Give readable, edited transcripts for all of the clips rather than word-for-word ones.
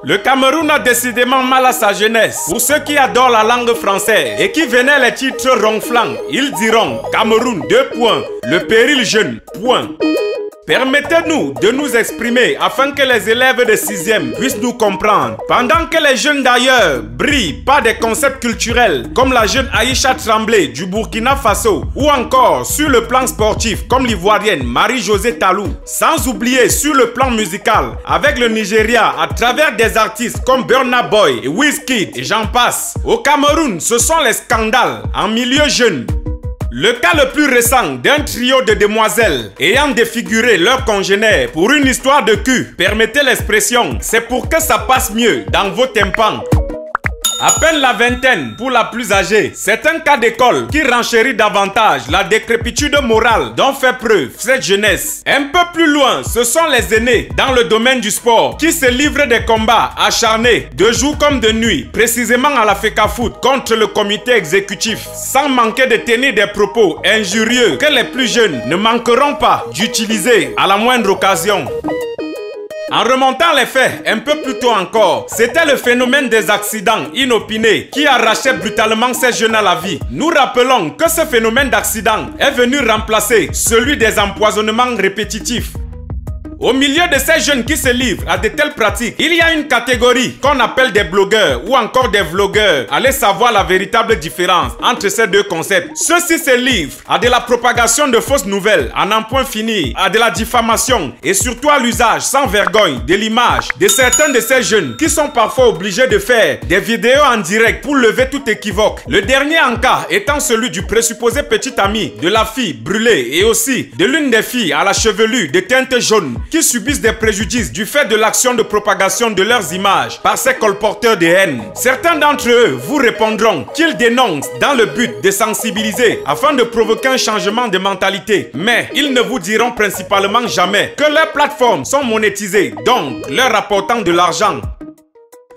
Le Cameroun a décidément mal à sa jeunesse. Pour ceux qui adorent la langue française et qui venaient les titres ronflants, ils diront Cameroun, 2 points, le péril jeune, point. Permettez-nous de nous exprimer afin que les élèves de 6e puissent nous comprendre. Pendant que les jeunes d'ailleurs brillent par des concepts culturels comme la jeune Aïcha Tremblay du Burkina Faso ou encore sur le plan sportif comme l'ivoirienne Marie-Josée Talou. Sans oublier sur le plan musical avec le Nigeria à travers des artistes comme Burna Boy et Wizkid et j'en passe. Au Cameroun, ce sont les scandales en milieu jeune. Le cas le plus récent d'un trio de demoiselles ayant défiguré leurs congénères pour une histoire de cul, permettez l'expression, c'est pour que ça passe mieux dans vos tympans. À peine la vingtaine pour la plus âgée, c'est un cas d'école qui renchérit davantage la décrépitude morale dont fait preuve cette jeunesse. Un peu plus loin, ce sont les aînés dans le domaine du sport qui se livrent des combats acharnés de jour comme de nuit, précisément à la FECAFOOT contre le comité exécutif, sans manquer de tenir des propos injurieux que les plus jeunes ne manqueront pas d'utiliser à la moindre occasion. En remontant les faits un peu plus tôt encore, c'était le phénomène des accidents inopinés qui arrachait brutalement ces jeunes à la vie. Nous rappelons que ce phénomène d'accident est venu remplacer celui des empoisonnements répétitifs. Au milieu de ces jeunes qui se livrent à de telles pratiques, il y a une catégorie qu'on appelle des blogueurs ou encore des vlogueurs. Allez savoir la véritable différence entre ces deux concepts. Ceux-ci se livrent à de la propagation de fausses nouvelles, à n'en point finir, à de la diffamation et surtout à l'usage sans vergogne de l'image de certains de ces jeunes qui sont parfois obligés de faire des vidéos en direct pour lever tout équivoque. Le dernier en cas étant celui du présupposé petit ami de la fille brûlée et aussi de l'une des filles à la chevelure de teinte jaune qui subissent des préjudices du fait de l'action de propagation de leurs images par ces colporteurs de haine. Certains d'entre eux vous répondront qu'ils dénoncent dans le but de sensibiliser afin de provoquer un changement de mentalité. Mais ils ne vous diront principalement jamais que leurs plateformes sont monétisées, donc leur rapportant de l'argent.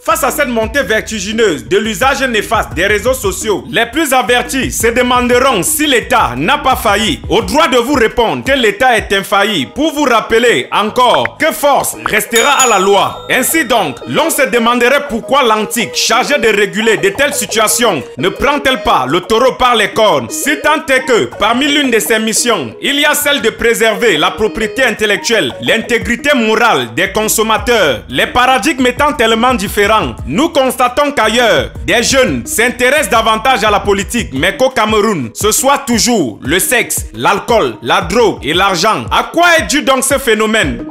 Face à cette montée vertigineuse de l'usage néfaste des réseaux sociaux, les plus avertis se demanderont si l'État n'a pas failli. Au droit de vous répondre que l'État est infaillible pour vous rappeler encore que force restera à la loi. Ainsi donc, l'on se demanderait pourquoi l'antique, chargée de réguler de telles situations, ne prend-elle pas le taureau par les cornes, si tant est que, parmi l'une de ses missions, il y a celle de préserver la propriété intellectuelle, l'intégrité morale des consommateurs. Les paradigmes étant tellement différents, nous constatons qu'ailleurs, des jeunes s'intéressent davantage à la politique, mais qu'au Cameroun, ce soit toujours le sexe, l'alcool, la drogue et l'argent. À quoi est dû donc ce phénomène?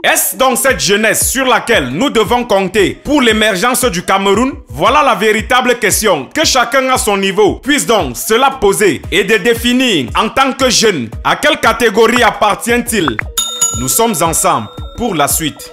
Est-ce donc cette jeunesse sur laquelle nous devons compter pour l'émergence du Cameroun? Voilà la véritable question que chacun à son niveau puisse donc se la poser et de définir en tant que jeune à quelle catégorie appartient-il. Nous sommes ensemble pour la suite.